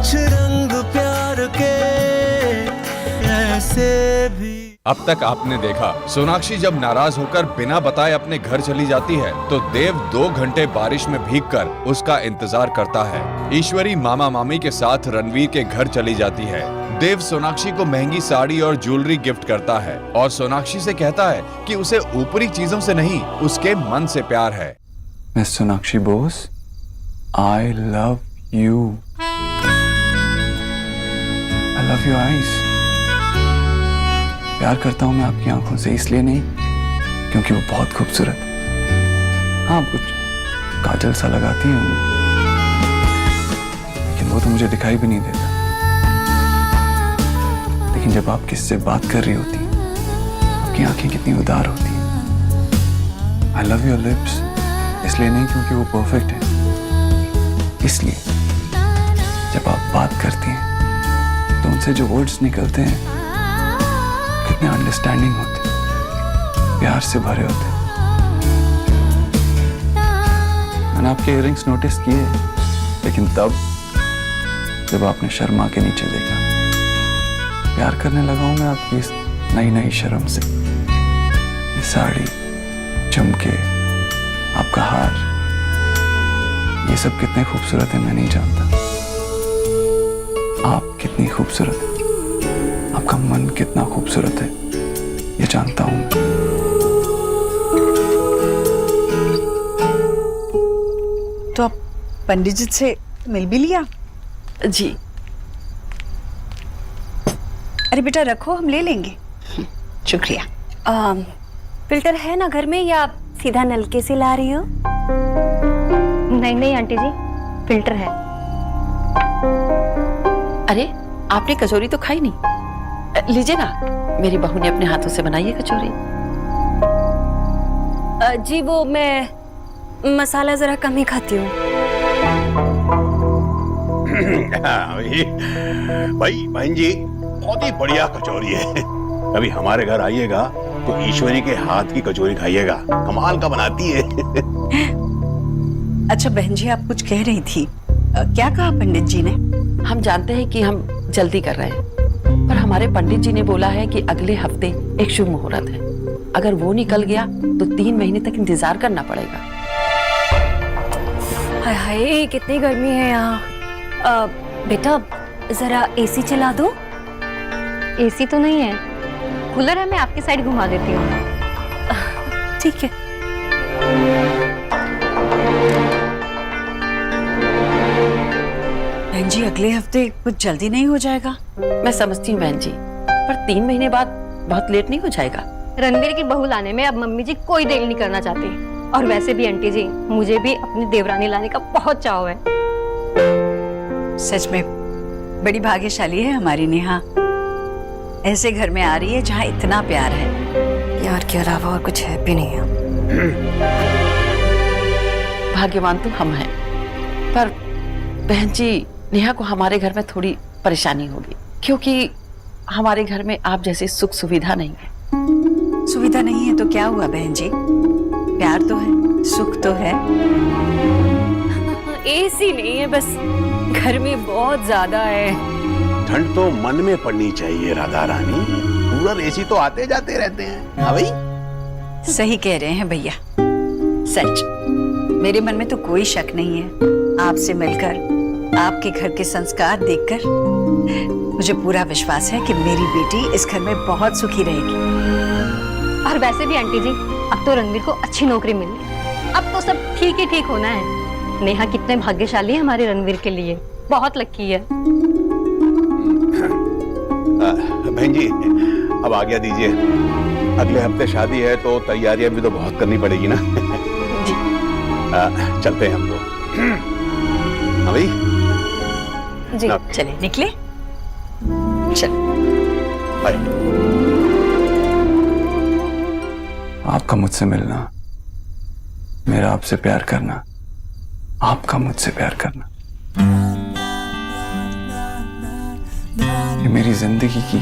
कुछ रंग प्यार के ऐसे भी। अब तक आपने देखा, सोनाक्षी जब नाराज होकर बिना बताए अपने घर चली जाती है तो देव 2 घंटे बारिश में भीगकर उसका इंतजार करता है। ईश्वरी मामा मामी के साथ रणवीर के घर चली जाती है। देव सोनाक्षी को महंगी साड़ी और ज्वेलरी गिफ्ट करता है और सोनाक्षी से कहता है कि उसे ऊपरी चीजों से नहीं, उसके मन से प्यार है। Miss Sonakshi Bose, I love you. I love your eyes. प्यार करता हूं मैं आपकी आंखों से, इसलिए नहीं क्योंकि वो बहुत खूबसूरत है। हाँ, कुछ काजल सा लगाती हैं, लेकिन वो तो मुझे दिखाई भी नहीं देता। लेकिन जब आप किससे बात कर रही होती, आपकी आंखें कितनी उदार होती हैं। आई लव योर लिप्स, इसलिए नहीं क्योंकि वो परफेक्ट है, इसलिए जब आप बात करती हैं तो उनसे जो वर्ड्स निकलते हैं कितने अंडरस्टैंडिंग होते, प्यार से भरे होते। मैंने आपके इयररिंग्स नोटिस किए, लेकिन तब जब आपने शर्मा के नीचे देखा। प्यार करने लगा हूं मैं आपकी इस नई नई शर्म से। ये साड़ी, चमके, आपका हार, ये सब कितने खूबसूरत है मैं नहीं जानता। आप कितनी खूबसूरत है, आपका मन कितना खूबसूरत है ये जानता हूं। तो आप पंडित जी से मिल भी लिया? जी। अरे बेटा रखो, हम ले लेंगे। शुक्रिया। फिल्टर है ना घर में या सीधा नलके से ला रही हो? नहीं नहीं आंटी जी, फिल्टर है। अरे आपने कचौरी तो खाई नहीं, लीजिए ना, मेरी बहू ने अपने हाथों से बनाई है कचौरी। जी वो मैं मसाला जरा कम ही खाती हूँ। भाई बहन जी, बहुत ही बढ़िया कचौरी है। कभी हमारे घर आइएगा तो ईश्वरी के हाथ की कचौरी खाइएगा, कमाल का बनाती है। अच्छा बहन जी, आप कुछ कह रही थी, क्या कहा पंडित जी ने? हम जानते हैं कि हम जल्दी कर रहे हैं, पर हमारे पंडित जी ने बोला है कि अगले हफ्ते एक शुभ मुहूर्त है। अगर वो निकल गया तो 3 महीने तक इंतजार करना पड़ेगा। हाय हाय कितनी गर्मी है यहाँ। बेटा जरा एसी चला दो। एसी तो नहीं है, कूलर है, मैं आपकी साइड घुमा देती हूँ। ठीक है। बहन जी अगले हफ्ते कुछ जल्दी नहीं हो जाएगा? मैं समझती हूँ बहन जी, पर 3 महीने बाद बहुत लेट नहीं हो जाएगा? रणवीर की बहू लाने में अब मम्मी जी कोई देर नहीं करना चाहती। और वैसे भी आंटी जी, मुझे भी अपनी देवरानी लाने का बहुत चाव है। सच में बड़ी भाग्यशाली है हमारी नेहा, ऐसे घर में आ रही है जहाँ इतना प्यार है। यार के अलावा और कुछ है भी नहीं है। भाग्यवान तो हम हैं, पर बहन जी नेहा को हमारे घर में थोड़ी परेशानी होगी, क्योंकि हमारे घर में आप जैसी सुख सुविधा नहीं है। सुविधा नहीं है तो क्या हुआ बहन जी, प्यार तो है, सुख तो है। एसी नहीं है, बस गर्मी बहुत ज्यादा है। ठंड तो मन में पड़नी चाहिए राधा रानी, कूलर एसी तो आते जाते रहते हैं। हाँ भाई, सही कह रहे हैं भैया। सच, मेरे मन में तो कोई शक नहीं है। आपसे मिलकर, आपके घर के संस्कार देखकर मुझे पूरा विश्वास है कि मेरी बेटी इस घर में बहुत सुखी रहेगी। और वैसे भी आंटी जी, अब तो रणवीर को अच्छी नौकरी मिली, अब तो सब ठीक ही ठीक होना है। नेहा कितने भाग्यशाली है हमारे रणवीर के लिए, बहुत लकी है। बहन जी अब आज्ञा दीजिए, अगले हफ्ते शादी है तो तैयारियां भी तो बहुत करनी पड़ेगी ना। जी। चलते हैं हम लोग। हाँ भाई जी, चले निकले। चल आपका मुझसे मिलना, मेरा आपसे प्यार करना, आपका मुझसे प्यार करना, ये मेरी जिंदगी की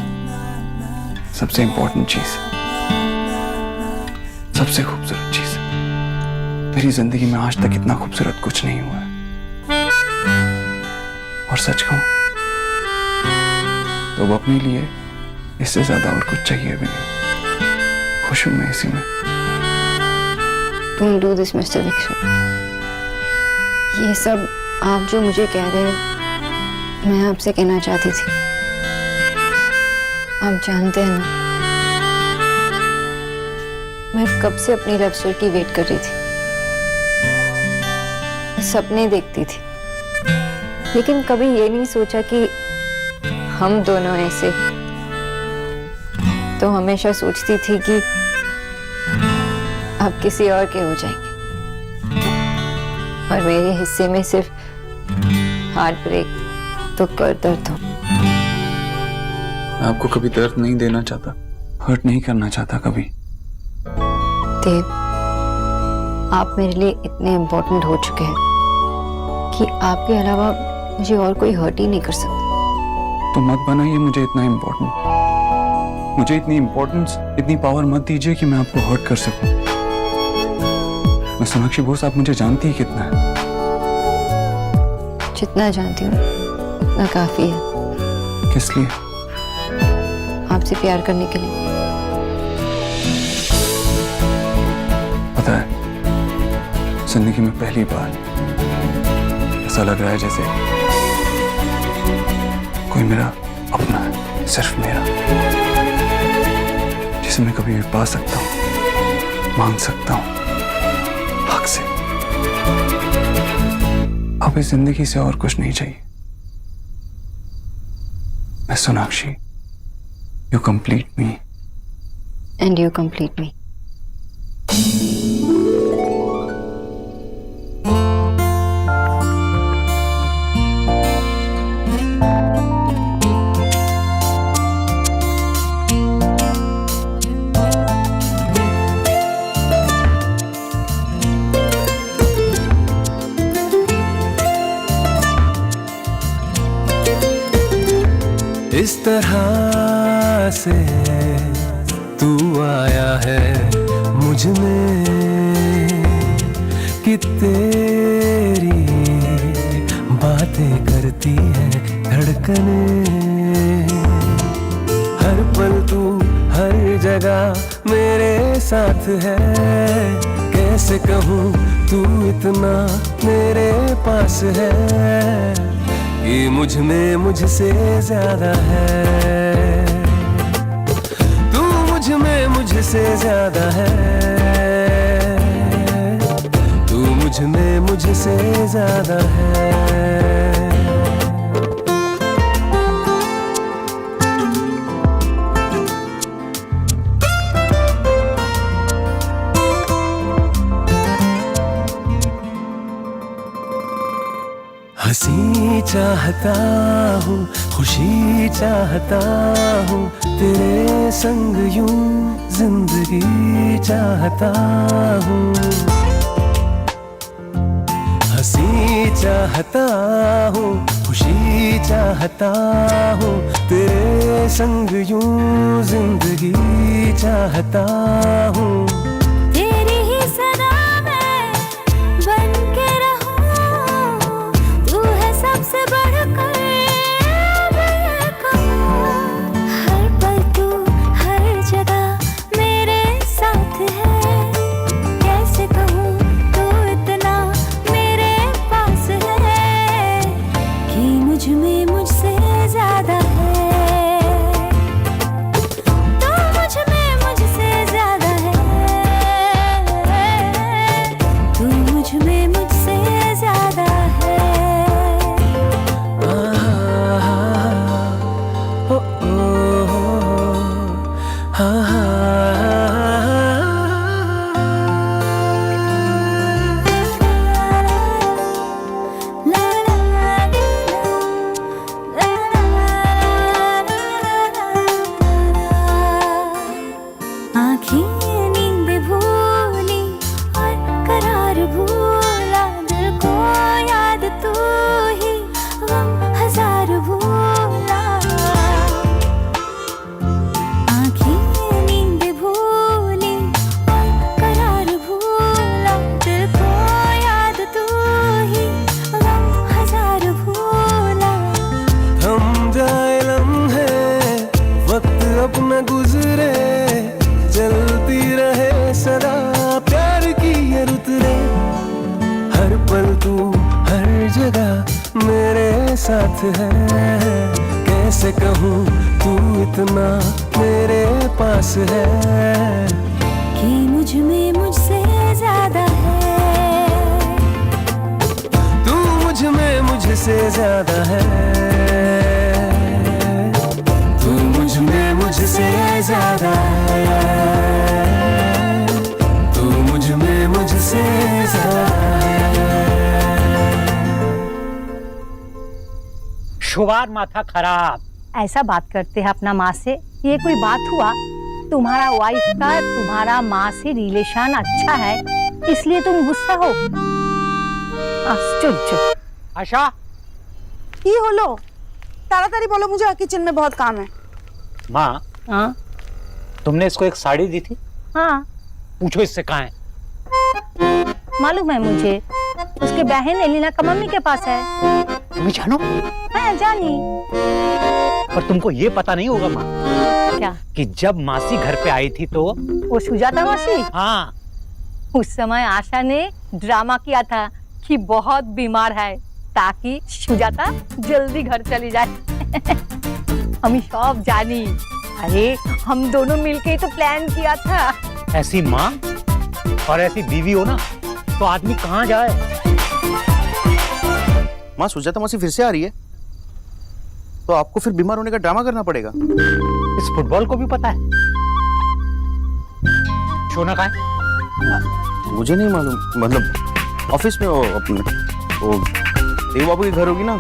सबसे इंपॉर्टेंट चीज है, सबसे खूबसूरत चीज है। मेरी जिंदगी में आज तक इतना खूबसूरत कुछ नहीं हुआ है। और सच कहूं, तो अब अपने लिए इससे ज्यादा और कुछ चाहिए भी नहीं। खुश हूं मैं इसी में। Don't do this, Mr. Dixon. ये सब आप जो मुझे कह रहे हैं, मैं आपसे कहना चाहती थी। आप जानते हैं ना, मैं कब से अपनी लव स्टोरी की वेट कर रही थी। सपने देखती थी, लेकिन कभी ये नहीं सोचा कि हम दोनों ऐसे। तो हमेशा सोचती थी कि अब किसी और के हो जाएंगे, और मेरे हिस्से में सिर्फ हार्ट ब्रेक तो कर दर्द हो। मैं आपको कभी दर्द नहीं देना चाहता, हर्ट नहीं करना चाहता कभी। देव, आप मेरे लिए इतने इम्पोर्टेंट हो चुके हैं कि आपके अलावा मुझे और कोई हर्ट ही नहीं कर सकता। तो मत बनाइए मुझे इतना इम्पोर्टेंट। मुझे इतनी इम्पोर्टेंस, इतनी पावर मत दीजिए कि मैं आपको हर्ट कर सकूं। मैं सोनाक्षी बोस, आप मुझे जानती ही कितना है। जितना जानती हूँ उतना काफी है। किस लिए? आपसे प्यार करने के लिए। पता है, जिंदगी में पहली बार ऐसा लग रहा है जैसे कोई मेरा अपना है, सिर्फ मेरा, जिसे मैं कभी भी पा सकता हूं, मांग सकता हूं हक से। अब इस जिंदगी से और कुछ नहीं चाहिए। मैं Sonakshi, you complete me and you complete me. इस तरह से तू आया है मुझ में कि तेरी बातें करती है धड़कने। हर पल तू हर जगह मेरे साथ है। कैसे कहूँ तू इतना मेरे पास है कि मुझ में मुझसे ज्यादा है। तू मुझ में मुझसे ज्यादा है। तू मुझ में मुझसे ज्यादा है। हंसी चाहता हूँ, खुशी चाहता हूँ, तेरे संग यूं जिंदगी चाहता हूँ। हंसी चाहता हूँ, खुशी चाहता हूँ, तेरे संग यूं जिंदगी चाहता हूँ। तेरी ही सदा में बन के रहूं, तू है सबसे बढ़कर मैं कहूं। हर पल तू हर जगह मेरे साथ है। कैसे कहूँ तू इतना मेरे पास है कि मुझ में मुझसे ज्यादा है। तू मुझ में मुझसे ज्यादा है। साथ है, कैसे कहूँ तू इतना मेरे पास है कि मुझ में मुझसे ज्यादा है, तू मुझ में मुझसे ज्यादा है, तू मुझ में मुझसे ज्यादा है, तू मुझ में मुझसे ज्यादा है। शुभार माथा खराब। ऐसा बात करते हैं अपना माँ से, ये कोई बात हुआ? तुम्हारा वाइफ का तुम्हारा माँ से रिलेशन अच्छा है, इसलिए तुम गुस्सा हो? आश्चर्य। आशा, কি হলো? তাড়াতাড়ি বলো, मुझे किचन में बहुत काम है। माँ, हाँ तुमने इसको एक साड़ी दी थी, हाँ पूछो इससे कहाँ है। मालूम है मुझे, उसके बहन एलिना का मम्मी के पास है। तुम्हें जानो? हाँ जानी। पर तुमको ये पता नहीं होगा माँ, क्या? कि जब मासी घर पे आई थी तो वो सुजाता मासी? हाँ, उस समय आशा ने ड्रामा किया था कि बहुत बीमार है, ताकि सुजाता जल्दी घर चली जाए। हम सब जानी। अरे हम दोनों मिलके ही तो प्लान किया था। ऐसी माँ और ऐसी बीवी हो ना तो आदमी कहाँ जाए। माँ, सुजाता मौसी फिर से आ रही है तो आपको फिर बीमार होने का ड्रामा करना पड़ेगा। इस फुटबॉल को भी पता है। शोना कहाँ है? मुझे नहीं मालूम, मतलब ऑफिस में, वो अपने वो देव बाबू के घर होगी ना।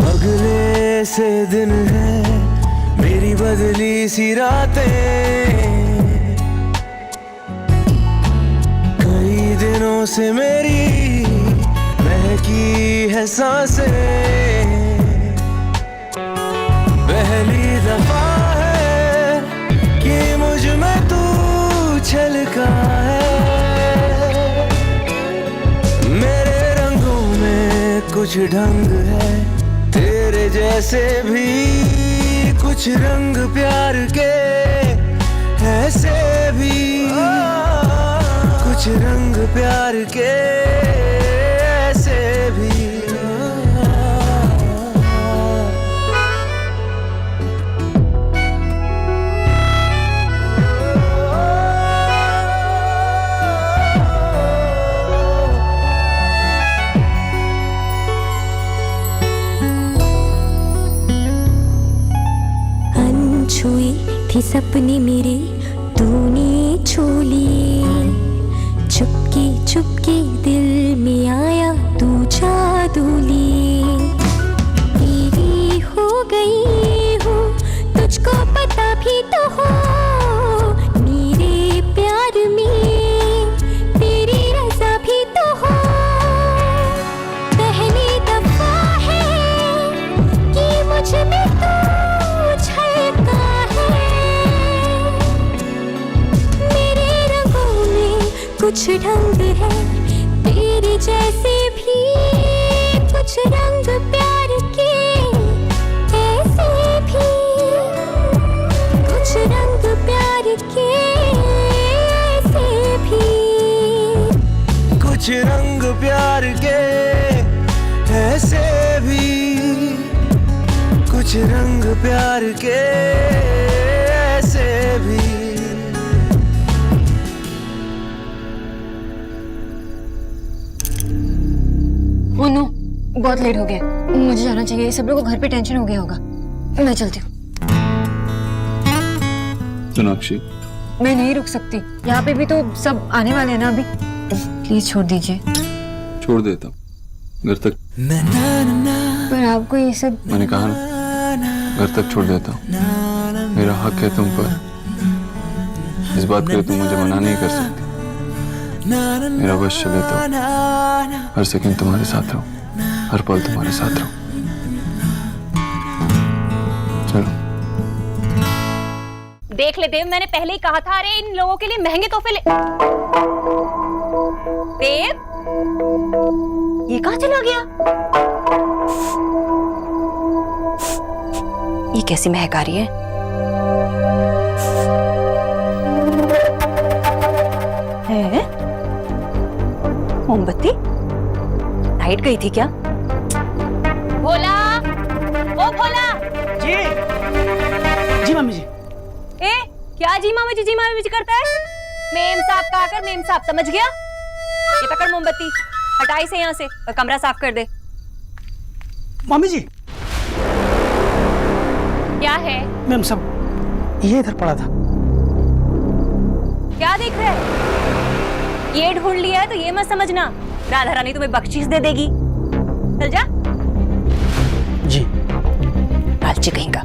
अगले से दिन है मेरी बदली सी रातें, कई दिनों से मेरी महकी है सांसें, पहली दफा है कि मुझ में तू छलका है, मेरे रंगों में कुछ ढंग है, तेरे जैसे भी कुछ रंग प्यार के, ऐसे भी कुछ रंग प्यार के, ऐसे भी। छुई थी सपने मेरे, तूने छू लिए, चुपके चुपके दिल में आया तू जादू लिए, तेरी हो गई हूँ तुझको पता भी तो हो, मेरे प्यार में तेरी रज़ा भी तो हो, पहली दफा है कि मुझ में तू छलका है, मेरे रंगों में कुछ ढंग है, तेरे जैसे भी कुछ रंग प्यार के, ऐसे भी कुछ रंग प्यार के, ऐसे भी कुछ रंग प्यार के, ऐसे भी कुछ रंग प्यार के, ऐसे भी। मोनू, बहुत लेट हो गया, मुझे जाना चाहिए। सब लोगों को घर पे टेंशन हो गया होगा, मैं चलती हूँ। सोनाक्षी, मैं नहीं रुक सकती, यहाँ पे भी तो सब आने वाले हैं ना अभी। प्लीज छोड़ दीजिए। छोड़ देता हूँ घर तक। पर आपको ये सब, मैंने कहा ना, घर तक छोड़ देता हूँ। मेरा हक है तुम पर, इस बात के लिए तुम मुझे मना नहीं कर सकती। मेरा बस चले तो हर सेकंड तुम्हारे साथ रहूं, हर पल तुम्हारे साथ रहूं। चलो। देख ले देव, मैंने पहले ही कहा था, अरे इन लोगों के लिए महंगे तोहफे ले। देव, ये कहाँ चला गया? ये कैसी महक आ रही है? है? मोमबत्ती लाइट गई थी क्या? भोला, ओ भोला। जी मम्मी जी। ए, क्या जी मामा जी करता है? मेम साहब का आकर मेम साहब, समझ गया? ये पकड़ मोमबत्ती, हटा इसे यहाँ से और कमरा साफ कर दे। मम्मी जी। क्या है? मैम सब ये इधर पड़ा था। क्या देख रहे हैं? ये ढूंढ लिया है तो ये मत समझना राधा रानी तुम्हें बख्शीश दे देगी। चल जा। जी। लालची कहीं का।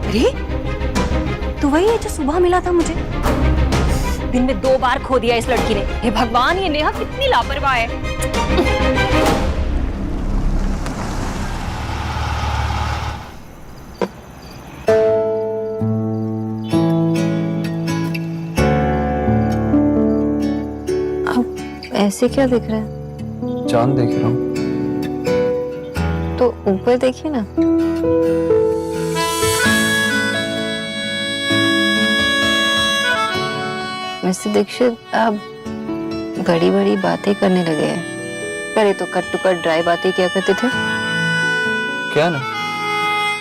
अरे तू वही है जो सुबह मिला था मुझे? दिन में 2 बार खो दिया इस लड़की ने। हे भगवान, ये नेहा कितनी लापरवाह है। ऐसे क्या दिख रहा है? चांद देख रहा हूँ। तो ऊपर देखिए ना। मिस्टर दीक्षित, आप बड़ी बड़ी बातें करने लगे हैं। पहले तो कट टू कट ड्राई बातें क्या करते थे? क्या ना,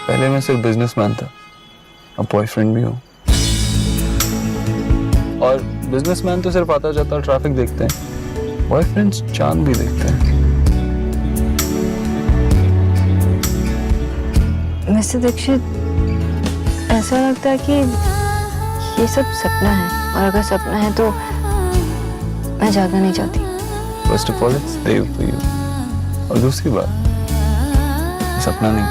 पहले मैं सिर्फ बिजनेसमैन था, अब बॉयफ्रेंड भी हूँ। और बिजनेसमैन तो सिर्फ आता जाता ट्रैफिक देखते हैं, बॉयफ्रेंड्स चांद भी देखते हैं। मिस्टर दीक्षित, ऐसा लगता है कि ये सब सपना है, और अगर सपना है तो मैं जागना नहीं चाहती। फर्स्ट ऑफ ऑल इट्स देव फॉर यू, और दूसरी बात, सपना नहीं,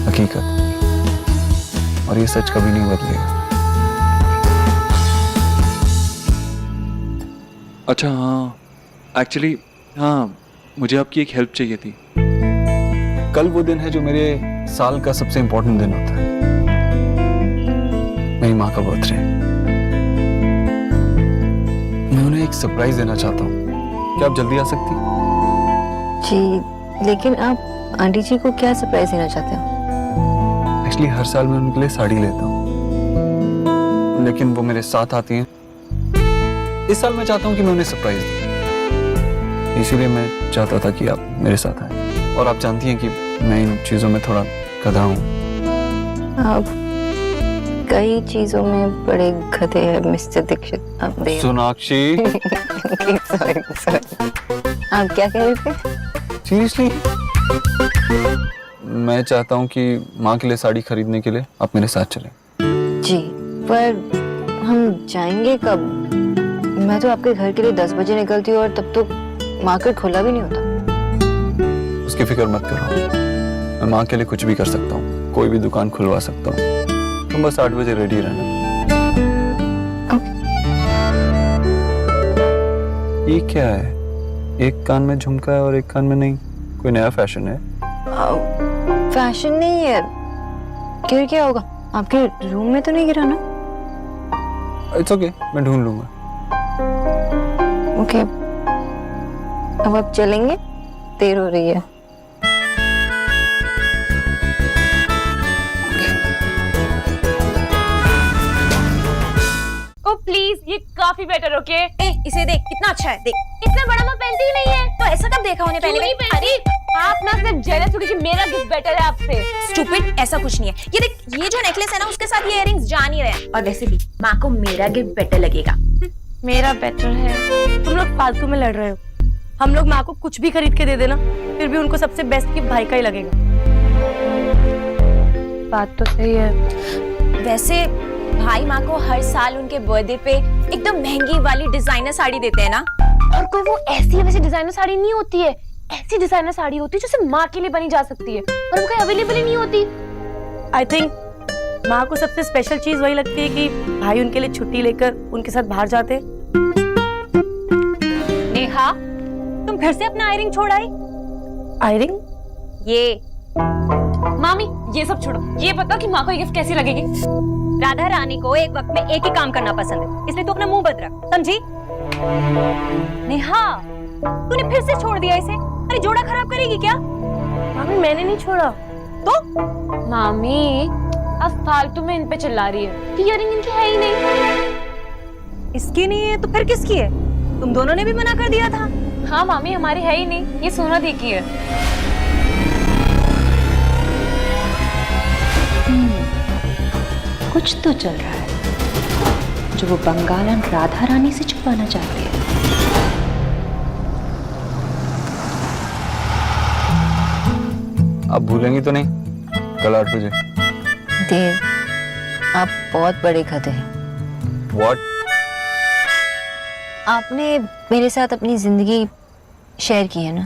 हकीकत, और ये सच कभी नहीं बदलेगा। अच्छा हाँ, एक्चुअली हाँ, मुझे आपकी एक हेल्प चाहिए थी। कल वो दिन है जो मेरे साल का सबसे इम्पोर्टेंट दिन होता है, मेरी माँ का बर्थडे। मैं उन्हें एक सरप्राइज देना चाहता हूँ, क्या आप जल्दी आ सकती? जी, लेकिन आप आंटी जी को क्या सरप्राइज देना चाहते हो? एक्चुअली हर साल मैं उनके लिए साड़ी लेता हूँ, लेकिन वो मेरे साथ आती हैं। इस साल मैं चाहता हूँ कि मैं उन्हें सरप्राइज दूँ, इसीलिए मैं चाहता था कि आप मेरे साथ आए। और आप जानती हैं कि मैं इन चीजों में थोड़ा गधा हूँ। आप कई चीजों में बड़े गधे हैं मिस्टर दीक्षित। आप देख। सोनाक्षी। सॉरी सॉरी, आप क्या कह रहे थे? सीरियसली, मैं चाहता हूँ कि माँ के लिए साड़ी खरीदने के लिए आप मेरे साथ चलें। जी, पर हम जाएंगे कब? मैं तो आपके घर के लिए 10 बजे निकलती हूँ और तब तक मार्केट खुला भी नहीं होता। उसकी फिक्र मत करो, मैं माँ के लिए कुछ भी कर सकता हूँ, कोई भी दुकान खुलवा सकता हूँ। तुम बस 8 बजे रेडी रहना। ये क्या है? एक कान में झुमका है और एक कान में नहीं, कोई नया फैशन है? फैशन नहीं है, गिर क्या होगा? आपके रूम में तो नहीं गिरा ना? इट्स ओके, मैं ढूंढ लूंगा। ओके, अब आप चलेंगे? देर हो रही है। ओ प्लीज, ये काफी बेटर। ओके, इसे देख, कितना अच्छा है। देख, इतना बड़ा मैं पहनती ही नहीं है, तो ऐसा कब देखा उन्हें पहले? अरे आप ना सिर्फ जेलस हो कि मेरा गिफ्ट बेटर है आपसे। स्टूपिड, ऐसा कुछ नहीं है। ये देख, ये जो नेकलेस है ना, उसके साथ ये इयररिंग्स जा नहीं रहे हैं। और वैसे भी माँ को मेरा गिफ्ट बेटर लगेगा। मेरा बेटर है। तुम लोग फालतू में लड़ रहे हो। हम लोग माँ को कुछ भी खरीद के दे देना, फिर भी उनको सबसे बेस्ट गिफ्ट भाई का ही लगेगा। बात तो सही है। वैसे भाई माँ को हर साल उनके बर्थडे पे एकदम महंगी वाली डिजाइनर साड़ी देते हैं ना। और कोई वो ऐसी वैसी डिजाइनर साड़ी नहीं होती है, ऐसी डिजाइनर साड़ी होती है जो सिर्फ माँ के लिए बनी जा सकती है, और उनका अवेलेबल ही नहीं होती। आई थिंक माँ को सबसे स्पेशल चीज वही लगती है कि भाई उनके लिए छुट्टी लेकर उनके साथ बाहर जाते। नेहा, तुम फिर से अपना आयरिंग छोड़ आई। आयरिंग? ये मामी ये सब छोड़ो, ये बताओ कि माँ को ये गिफ्ट कैसी लगेगी? राधा रानी को एक वक्त में एक ही काम करना पसंद है, इसलिए तू अपना मुंह बंद रख, समझी? नेहा, तूने फिर से छोड़ दिया इसे। अरे जोड़ा खराब करेगी क्या? मामी मैंने नहीं छोड़ा। तो मामी अब फालतू में इन पे चिल्ला रही है कि इयररिंग इनकी है ही नहीं। इसकी नहीं है तो फिर किसकी है? तुम दोनों ने भी मना कर दिया था। हाँ मामी हमारी है ही नहीं, ये सोना दी की है। कुछ तो चल रहा है जो वो बंगालन राधा रानी से छुपाना चाहती है। आप भूलेंगी तो नहीं कल 8 बजे? देव, आप बहुत बड़े गधे हैं। What? आपने मेरे साथ अपनी जिंदगी शेयर की है ना,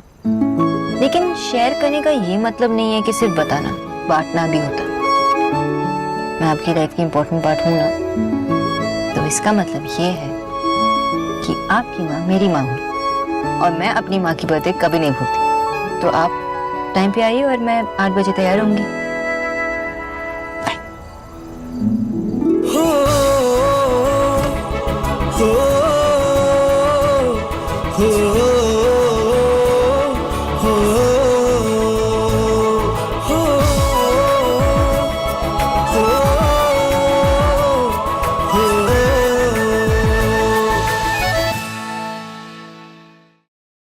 लेकिन शेयर करने का ये मतलब नहीं है कि सिर्फ बताना, बांटना भी होता। मैं आपकी लाइफ की इम्पोर्टेंट पार्ट हूं ना, तो इसका मतलब ये है कि आपकी माँ मेरी माँ हुई और मैं अपनी माँ की बर्थडे कभी नहीं भूलती। तो आप टाइम पे आइए और मैं 8 बजे तैयार होंगी।